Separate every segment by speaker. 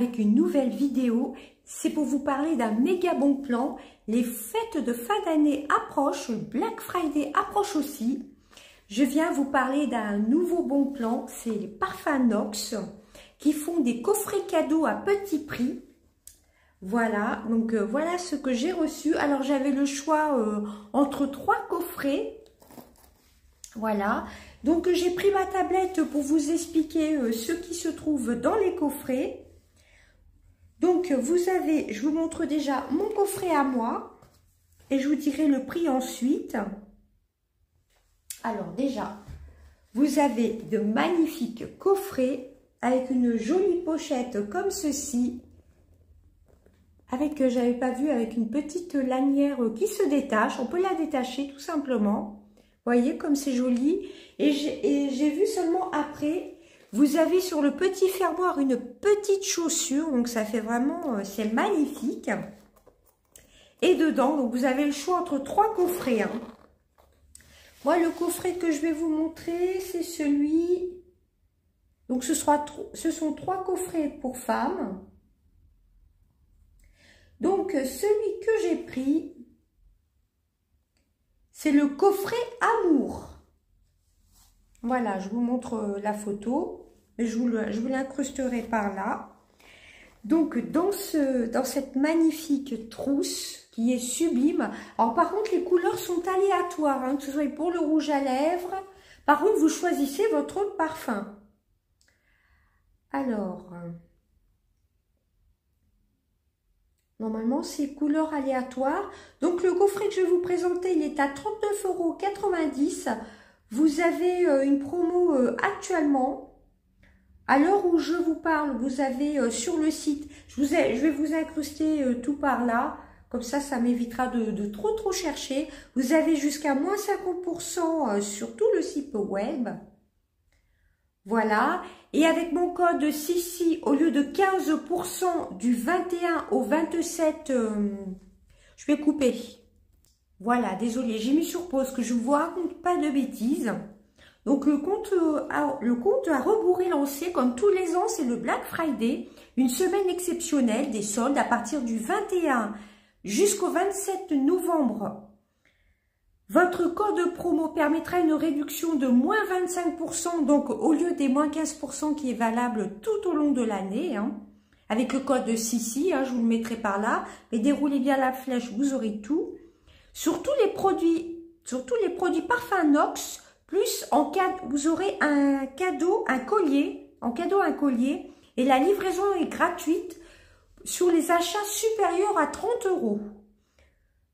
Speaker 1: avec une nouvelle vidéo. C'est pour vous parler d'un méga bon plan. Les fêtes de fin d'année approchent, le Black Friday approche aussi. Je viens vous parler d'un nouveau bon plan, c'est les parfums Nox qui font des coffrets cadeaux à petit prix. Voilà, donc voilà ce que j'ai reçu. Alors j'avais le choix entre 3 coffrets. Voilà, donc j'ai pris ma tablette pour vous expliquer ce qui se trouve dans les coffrets. Donc vous avez, je vous montre déjà mon coffret à moi et je vous dirai le prix ensuite. Alors déjà, vous avez de magnifiques coffrets avec une jolie pochette comme ceci. Avec, j'avais pas vu, avec une petite lanière qui se détache. On peut la détacher tout simplement. Vous voyez comme c'est joli. Et j'ai vu seulement après, vous avez sur le petit fermoir une petite chaussure. Donc ça fait vraiment, c'est magnifique. Et dedans, donc vous avez le choix entre 3 coffrets. Hein. Moi, le coffret que je vais vous montrer, c'est celui... Donc ce sont 3 coffrets pour femmes. Donc, celui que j'ai pris, c'est le coffret Amour. Voilà, je vous montre la photo. Je vous l'incrusterai par là. Donc, dans cette magnifique trousse qui est sublime. Alors, par contre, les couleurs sont aléatoires, hein, que ce soit pour le rouge à lèvres. Par contre, vous choisissez votre parfum. Alors... Normalement, c'est couleur aléatoire. Donc, le coffret que je vais vous présenter, il est à 39,90 €. Vous avez une promo actuellement. À l'heure où je vous parle, vous avez sur le site, je vais vous incruster tout par là. Comme ça m'évitera de trop chercher. Vous avez jusqu'à moins 50% sur tout le site web. Voilà, et avec mon code Sissi, au lieu de 15% du 21 au 27, je vais couper. Voilà, désolé, j'ai mis sur pause que je ne vous raconte pas de bêtises. Donc le compte à rebours est lancé, comme tous les ans, c'est le Black Friday, une semaine exceptionnelle des soldes à partir du 21 jusqu'au 27 novembre. Votre code promo permettra une réduction de moins 25%, donc au lieu des moins 15% qui est valable tout au long de l'année. Hein, avec le code Sissi, hein, je vous le mettrai par là. Mais déroulez bien la flèche, vous aurez tout. Sur tous les produits parfums Nox, plus vous aurez un cadeau, un collier. Et la livraison est gratuite sur les achats supérieurs à 30 €.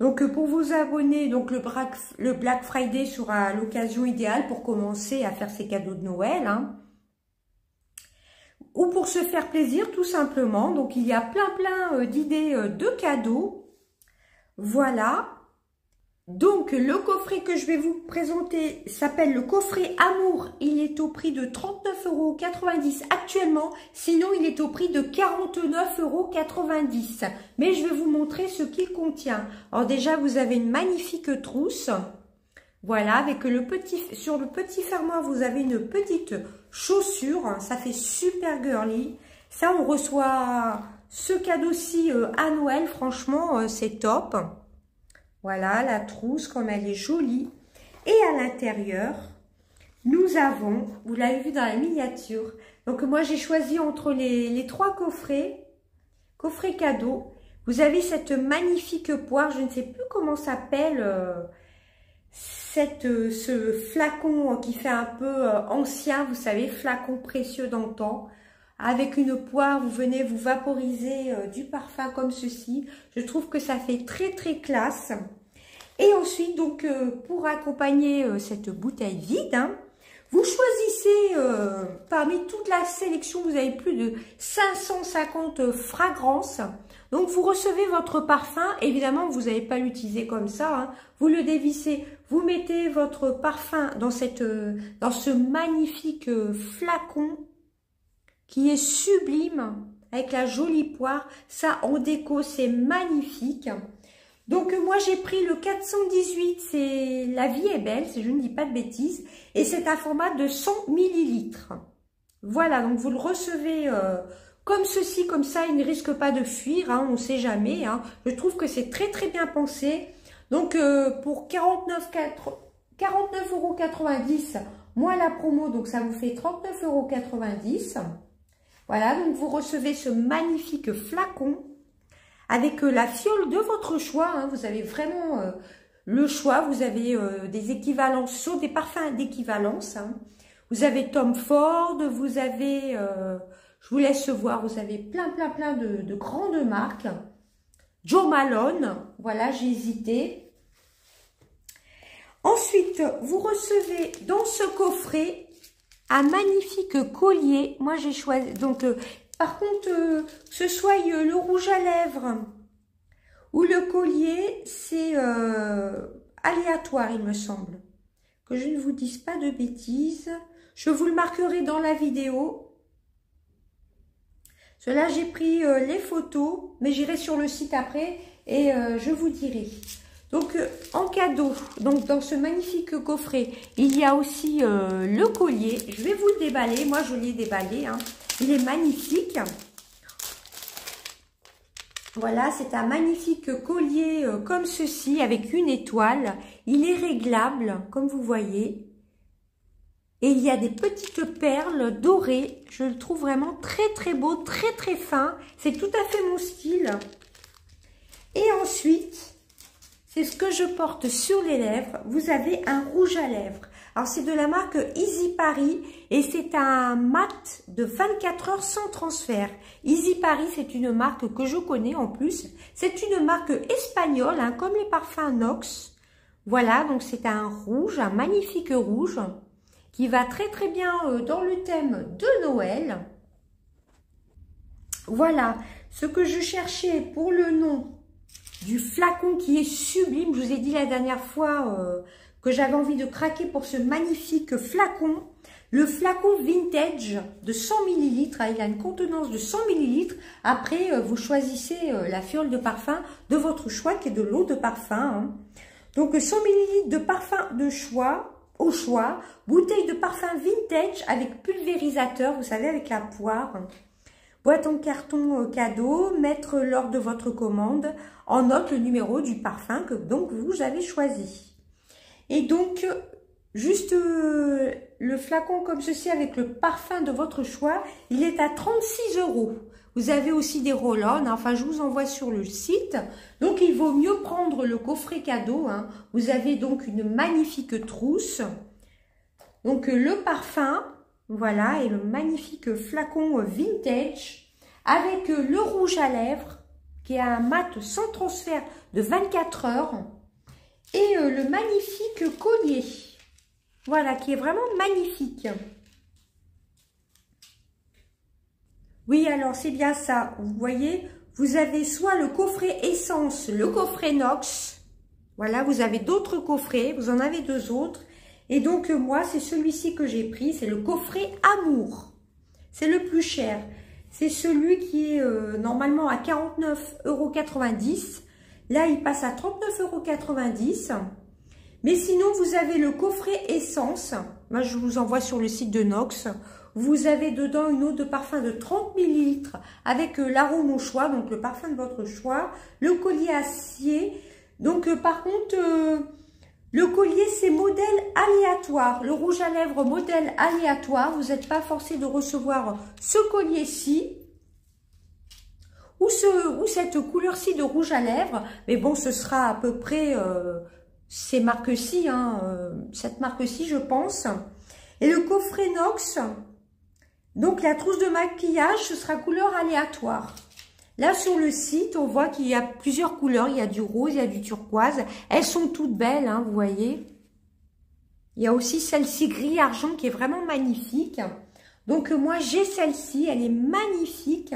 Speaker 1: Donc, pour vous abonner, donc le Black Friday sera l'occasion idéale pour commencer à faire ses cadeaux de Noël. Hein. Ou pour se faire plaisir, tout simplement. Donc, il y a plein d'idées de cadeaux. Voilà. Donc, le coffret que je vais vous présenter s'appelle le coffret Amour. Il est au prix de 39,90 € actuellement. Sinon, il est au prix de 49,90 €. Mais je vais vous montrer ce qu'il contient. Alors déjà, vous avez une magnifique trousse. Voilà, avec sur le petit fermoir, vous avez une petite chaussure. Ça fait super girly. Ça, on reçoit ce cadeau-ci à Noël. Franchement, c'est top. Voilà, la trousse, comme elle est jolie. Et à l'intérieur, nous avons, vous l'avez vu dans la miniature, donc moi j'ai choisi entre les 3 coffrets cadeaux. Vous avez cette magnifique poire, je ne sais plus comment s'appelle, ce flacon qui fait un peu ancien, vous savez, flacon précieux d'antan. Avec une poire, vous venez vous vaporiser du parfum comme ceci. Je trouve que ça fait très classe. Et ensuite, donc, pour accompagner cette bouteille vide, hein, vous choisissez parmi toute la sélection, vous avez plus de 550 fragrances. Donc, vous recevez votre parfum. Évidemment, vous n'allez pas l'utiliser comme ça. Hein. Vous le dévissez, vous mettez votre parfum dans ce magnifique flacon qui est sublime, avec la jolie poire. Ça, en déco, c'est magnifique. Donc, moi, j'ai pris le 418, c'est La vie est belle, si je ne dis pas de bêtises. Et c'est un format de 100 ml. Voilà, donc vous le recevez comme ceci, comme ça, il ne risque pas de fuir, hein, on ne sait jamais. Hein. Je trouve que c'est très très bien pensé. Donc pour 49,90 €, moi la promo, donc ça vous fait 39,90 €. Voilà, donc vous recevez ce magnifique flacon avec la fiole de votre choix. Hein. Vous avez vraiment le choix, vous avez des équivalences, ce sont des parfums d'équivalence. Hein. Vous avez Tom Ford, vous avez, je vous laisse voir, vous avez plein de grandes marques. Jo Malone, voilà, j'ai hésité. Ensuite, vous recevez dans ce coffret un magnifique collier. Moi, j'ai choisi, donc, par contre, que ce soit le rouge à lèvres ou le collier, c'est aléatoire, il me semble. Que je ne vous dise pas de bêtises. Je vous le marquerai dans la vidéo. Cela, j'ai pris les photos, mais j'irai sur le site après et je vous dirai. Donc, en cadeau, donc dans ce magnifique coffret, il y a aussi le collier. Je vais vous le déballer. Moi, je l'ai déballé. Hein. Il est magnifique. Voilà, c'est un magnifique collier comme ceci, avec une étoile. Il est réglable, comme vous voyez. Et il y a des petites perles dorées. Je le trouve vraiment très beau, très fin. C'est tout à fait mon style. Et ensuite, c'est ce que je porte sur les lèvres. Vous avez un rouge à lèvres. Alors, c'est de la marque Easy Paris et c'est un mat de 24 heures sans transfert. Easy Paris, c'est une marque que je connais en plus. C'est une marque espagnole, hein, comme les parfums Nox. Voilà, donc c'est un rouge, un magnifique rouge qui va très bien dans le thème de Noël. Voilà, ce que je cherchais pour le nom du flacon qui est sublime. Je vous ai dit la dernière fois que j'avais envie de craquer pour ce magnifique flacon. Le flacon vintage de 100 ml. Il a une contenance de 100 ml. Après, vous choisissez la fiole de parfum de votre choix, qui est de l'eau de parfum. Hein. Donc, 100 ml de parfum de choix, au choix. Bouteille de parfum vintage avec pulvérisateur, vous savez, avec la poire. Boîte en carton cadeau, mettre lors de votre commande en note le numéro du parfum que donc vous avez choisi. Et donc, juste le flacon comme ceci avec le parfum de votre choix, il est à 36 €. Vous avez aussi des roll-on, enfin je vous envoie sur le site. Donc il vaut mieux prendre le coffret cadeau. Hein. Vous avez donc une magnifique trousse. Donc le parfum, voilà, et le magnifique flacon vintage avec le rouge à lèvres qui est un mat sans transfert de 24 heures et le magnifique collier, voilà, qui est vraiment magnifique. Oui, alors c'est bien ça, vous voyez, vous avez soit le coffret essence, le coffret Nox, voilà, vous avez d'autres coffrets, vous en avez deux autres. Et donc, moi, c'est celui-ci que j'ai pris. C'est le coffret Amour. C'est le plus cher. C'est celui qui est normalement à 49,90 €. Là, il passe à 39,90 €. Mais sinon, vous avez le coffret Essence. Moi, je vous envoie sur le site de Nox. Vous avez dedans une eau de parfum de 30 ml avec l'arôme au choix, donc le parfum de votre choix. Le collier acier. Donc, par contre... le collier, c'est modèle aléatoire. Le rouge à lèvres, modèle aléatoire. Vous n'êtes pas forcé de recevoir ce collier-ci ou cette couleur-ci de rouge à lèvres. Mais bon, ce sera à peu près ces marques-ci, hein, cette marque-ci, je pense. Et le coffret Nox, donc la trousse de maquillage, ce sera couleur aléatoire. Là, sur le site, on voit qu'il y a plusieurs couleurs. Il y a du rose, il y a du turquoise. Elles sont toutes belles, hein, vous voyez. Il y a aussi celle-ci gris-argent qui est vraiment magnifique. Donc, moi, j'ai celle-ci. Elle est magnifique.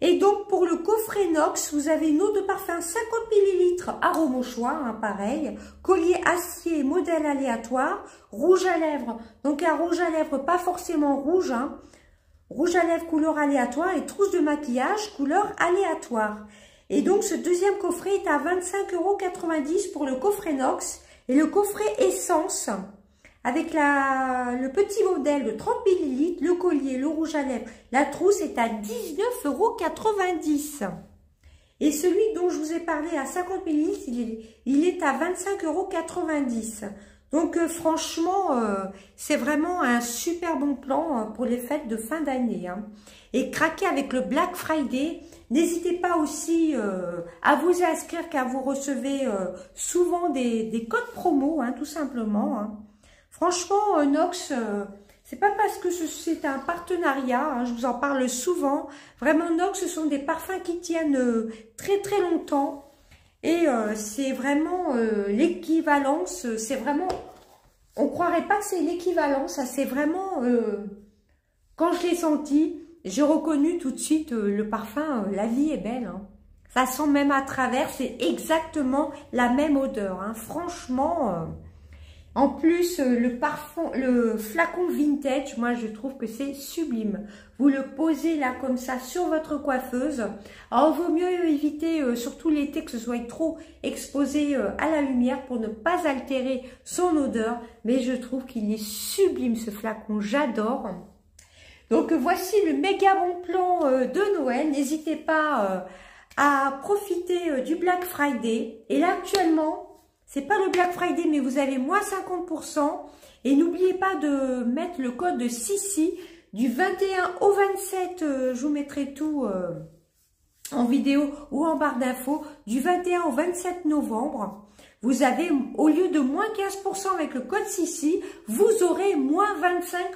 Speaker 1: Et donc, pour le coffret Nox, vous avez une eau de parfum 50 ml, arôme au choix, hein, pareil. Collier acier, modèle aléatoire. Rouge à lèvres. Donc, un rouge à lèvres pas forcément rouge, hein. Rouge à lèvres couleur aléatoire et trousse de maquillage couleur aléatoire. Et donc ce deuxième coffret est à 25,90 € pour le coffret Nox et le coffret Essence avec le petit modèle de 30 ml, le collier, le rouge à lèvres, la trousse est à 19,90 €. Et celui dont je vous ai parlé à 50 ml, il est à 25,90 €. Donc franchement, c'est vraiment un super bon plan pour les fêtes de fin d'année. Hein. Et craquez avec le Black Friday. N'hésitez pas aussi à vous inscrire car vous recevez souvent des codes promo, hein, tout simplement. Hein. Franchement, Nox, c'est pas parce que c'est un partenariat, hein, je vous en parle souvent. Vraiment, Nox, ce sont des parfums qui tiennent très très longtemps. Et c'est vraiment l'équivalence, c'est vraiment, on croirait pas que c'est l'équivalence, ça c'est vraiment, quand je l'ai senti, j'ai reconnu tout de suite le parfum, la vie est belle. Hein. Ça sent même à travers, c'est exactement la même odeur. Hein. Franchement, en plus, le flacon vintage, moi je trouve que c'est sublime. Vous le posez là comme ça sur votre coiffeuse. Alors, il vaut mieux éviter, surtout l'été, que ce soit trop exposé à la lumière pour ne pas altérer son odeur. Mais je trouve qu'il est sublime ce flacon, j'adore. Donc voici le méga bon plan de Noël. N'hésitez pas à profiter du Black Friday. Et là actuellement, c'est pas le Black Friday, mais vous avez moins 50%. Et n'oubliez pas de mettre le code de Sissi du 21 au 27. Je vous mettrai tout en vidéo ou en barre d'infos. Du 21 au 27 novembre. Vous avez, au lieu de moins 15% avec le code Sissi, vous aurez moins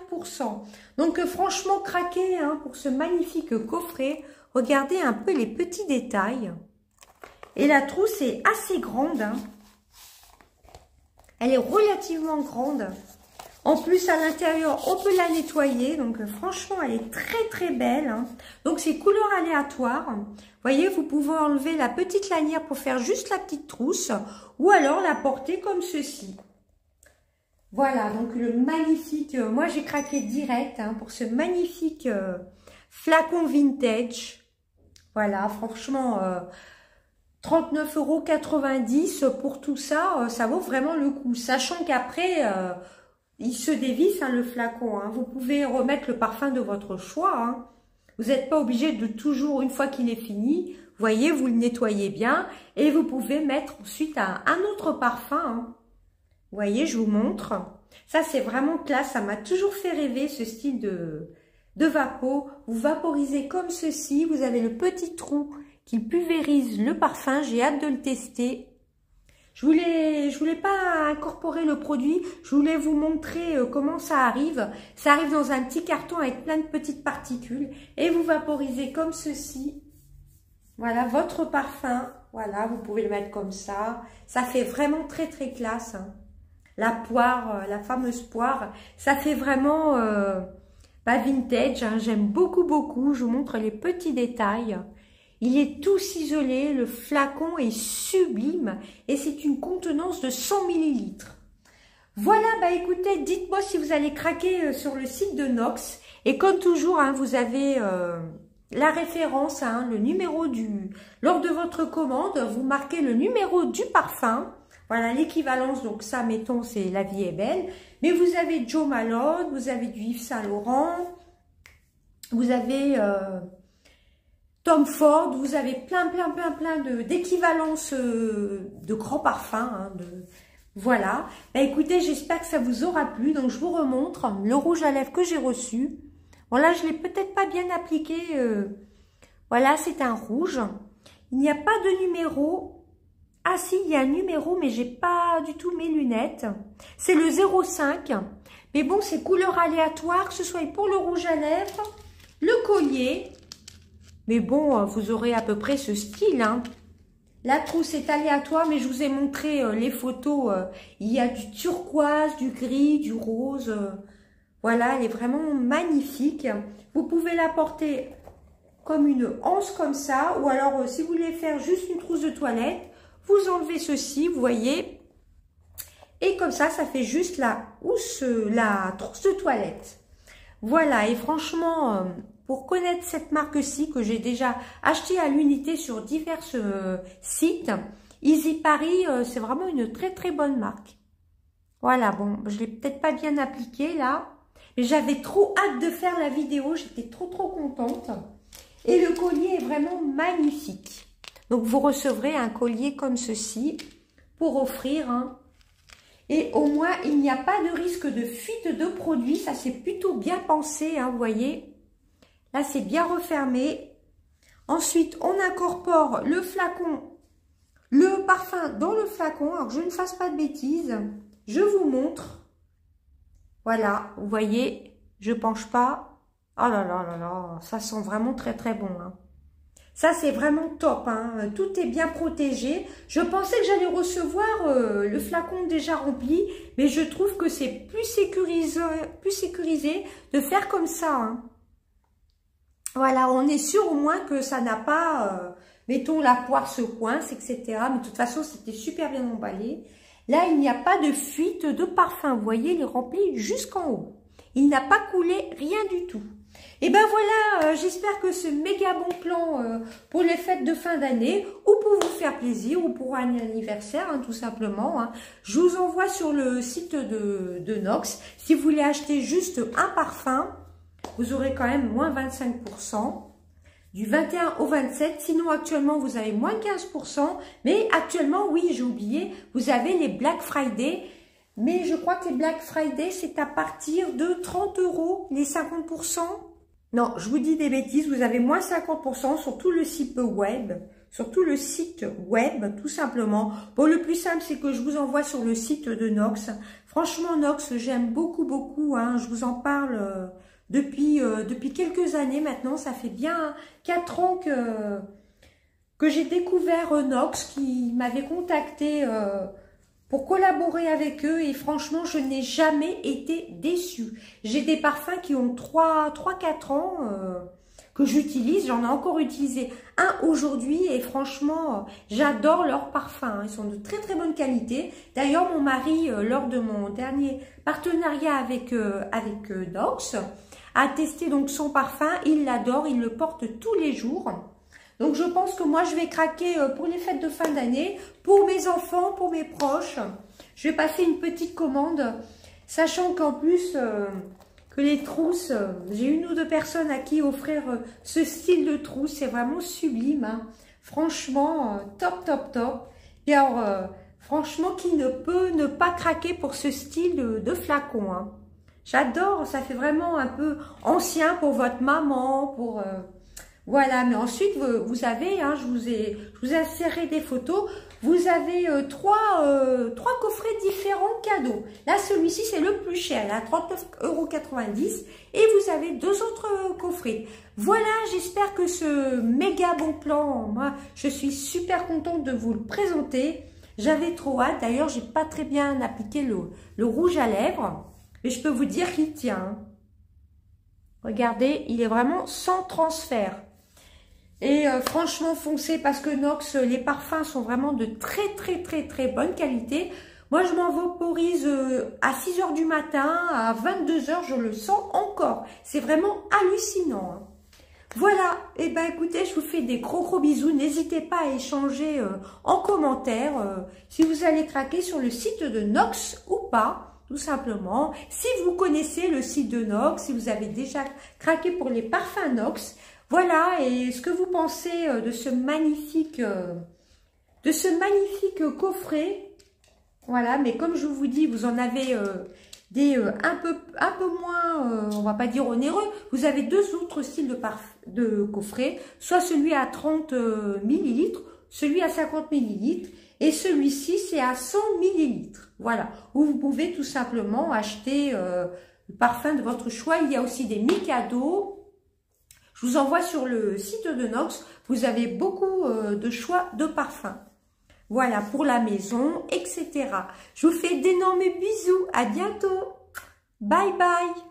Speaker 1: 25%. Donc franchement, craquez hein, pour ce magnifique coffret. Regardez un peu les petits détails. Et la trousse est assez grande. Hein. Elle est relativement grande. En plus, à l'intérieur, on peut la nettoyer. Donc, franchement, elle est très, très belle. Hein. Donc, c'est couleur aléatoire. Vous voyez, vous pouvez enlever la petite lanière pour faire juste la petite trousse. Ou alors, la porter comme ceci. Voilà, donc le magnifique... moi, j'ai craqué direct hein, pour ce magnifique flacon vintage. Voilà, franchement... 39,90 € pour tout ça, ça vaut vraiment le coup. Sachant qu'après, il se dévisse hein, le flacon. Hein. Vous pouvez remettre le parfum de votre choix. Hein. Vous n'êtes pas obligé de toujours, une fois qu'il est fini, vous voyez, vous le nettoyez bien. Et vous pouvez mettre ensuite un autre parfum. Hein. Vous voyez, je vous montre. Ça, c'est vraiment classe. Ça m'a toujours fait rêver, ce style de vapo. Vous vaporisez comme ceci. Vous avez le petit trou qui pulvérise le parfum. J'ai hâte de le tester. Je voulais pas incorporer le produit. Je voulais vous montrer comment ça arrive. Ça arrive dans un petit carton avec plein de petites particules. Et vous vaporisez comme ceci. Voilà, votre parfum. Voilà, vous pouvez le mettre comme ça. Ça fait vraiment très, très classe. Hein. La poire, la fameuse poire. Ça fait vraiment vintage. Hein. J'aime beaucoup, beaucoup. Je vous montre les petits détails. Il est tout ciselé, le flacon est sublime et c'est une contenance de 100 ml. Voilà, bah écoutez, dites-moi si vous allez craquer sur le site de Nox. Et comme toujours, hein, vous avez la référence, hein, le numéro lors de votre commande, vous marquez le numéro du parfum. Voilà l'équivalence, donc ça, mettons, c'est La Vie est Belle. Mais vous avez Jo Malone, vous avez du Yves Saint Laurent, vous avez... Tom Ford, vous avez plein d'équivalences de grands parfums. Hein, Voilà. Bah, écoutez, j'espère que ça vous aura plu. Donc, je vous remontre le rouge à lèvres que j'ai reçu. Bon, là, je ne l'ai peut-être pas bien appliqué. Voilà, c'est un rouge. Il n'y a pas de numéro. Ah si, il y a un numéro, mais j'ai pas du tout mes lunettes. C'est le 05. Mais bon, c'est couleur aléatoire, que ce soit pour le rouge à lèvres, le collier... Mais bon, vous aurez à peu près ce style. Hein. La trousse est aléatoire, mais je vous ai montré les photos. Il y a du turquoise, du gris, du rose. Voilà, elle est vraiment magnifique. Vous pouvez la porter comme une anse comme ça. Ou alors, si vous voulez faire juste une trousse de toilette, vous enlevez ceci, vous voyez. Et comme ça, ça fait juste la trousse de toilette. Voilà, et franchement... Pour connaître cette marque-ci que j'ai déjà achetée à l'unité sur divers sites, Easy Paris, c'est vraiment une très très bonne marque. Voilà, bon, je l'ai peut-être pas bien appliqué là. Mais j'avais trop hâte de faire la vidéo. J'étais trop contente. Et le collier est vraiment magnifique. Donc, vous recevrez un collier comme ceci pour offrir. Hein. Et au moins, il n'y a pas de risque de fuite de produits. Ça, c'est plutôt bien pensé, hein, vous voyez. Là, c'est bien refermé. Ensuite, on incorpore le flacon, le parfum dans le flacon. Alors, que je ne fasse pas de bêtises. Je vous montre. Voilà, vous voyez, je penche pas. Oh là là là là, ça sent vraiment très bon. Hein. Ça, c'est vraiment top. Hein. Tout est bien protégé. Je pensais que j'allais recevoir le flacon déjà rempli, mais je trouve que c'est plus sécurisé de faire comme ça. Hein. Voilà, on est sûr au moins que ça n'a pas, mettons, la poire se coince, etc. Mais de toute façon, c'était super bien emballé. Là, il n'y a pas de fuite de parfum. Vous voyez, il est rempli jusqu'en haut. Il n'a pas coulé rien du tout. Et ben voilà, j'espère que ce méga bon plan pour les fêtes de fin d'année, ou pour vous faire plaisir, ou pour un anniversaire, hein, tout simplement. Hein. Je vous envoie sur le site de Nox. Si vous voulez acheter juste un parfum, vous aurez quand même moins 25%. Du 21 au 27, sinon actuellement vous avez moins 15%, mais actuellement, oui, j'ai oublié, vous avez les Black Friday, mais je crois que les Black Friday, c'est à partir de 30 €, les 50%. Non, je vous dis des bêtises, vous avez moins 50% sur tout le site web, tout simplement. Bon, le plus simple, c'est que je vous envoie sur le site de Nox. Franchement, Nox, j'aime beaucoup, hein, je vous en parle... Depuis quelques années maintenant, ça fait bien 4 ans que j'ai découvert Nox, qui m'avait contacté pour collaborer avec eux, et franchement, je n'ai jamais été déçue. J'ai des parfums qui ont 3-4 ans que j'utilise, j'en ai encore utilisé un aujourd'hui, et franchement, j'adore leurs parfums, ils sont de très bonne qualité. D'ailleurs, mon mari, lors de mon dernier partenariat avec Nox, a testé donc son parfum, il l'adore, il le porte tous les jours. Donc je pense que moi je vais craquer pour les fêtes de fin d'année, pour mes enfants, pour mes proches. Je vais passer une petite commande, sachant qu'en plus que les trousses, j'ai une ou deux personnes à qui offrir ce style de trousse, c'est vraiment sublime. Hein. Franchement, top. Et alors, franchement, qui ne peut ne pas craquer pour ce style de flacon, hein. J'adore, ça fait vraiment un peu ancien pour votre maman, pour voilà. Mais ensuite vous avez, hein, je vous ai inséré des photos. Vous avez trois coffrets différents cadeaux. Là, celui-ci c'est le plus cher, à 39,90 €, et vous avez 2 autres coffrets. Voilà, j'espère que ce méga bon plan, moi, je suis super contente de vous le présenter. J'avais trop hâte. D'ailleurs, j'ai pas très bien appliqué le rouge à lèvres. Mais je peux vous dire qu'il tient. Regardez, il est vraiment sans transfert. Et franchement, foncez, parce que Nox, les parfums sont vraiment de très bonne qualité. Moi, je m'en vaporise à 6 h du matin, à 22 h, je le sens encore. C'est vraiment hallucinant. Hein. Voilà, et ben écoutez, je vous fais des gros bisous. N'hésitez pas à échanger en commentaire si vous allez craquer sur le site de Nox ou pas. Tout simplement, si vous connaissez le site de Nox, si vous avez déjà craqué pour les parfums Nox, voilà, et ce que vous pensez de ce magnifique coffret, voilà, mais comme je vous dis, vous en avez des un peu moins, on va pas dire onéreux, vous avez 2 autres styles de coffret, soit celui à 30 ml, celui à 50 ml, et celui-ci, c'est à 100 ml. Voilà, où vous pouvez tout simplement acheter le parfum de votre choix. Il y a aussi des mi-cadeaux. Je vous envoie sur le site de Nox. Vous avez beaucoup de choix de parfums. Voilà, pour la maison, etc. Je vous fais d'énormes bisous. À bientôt. Bye bye.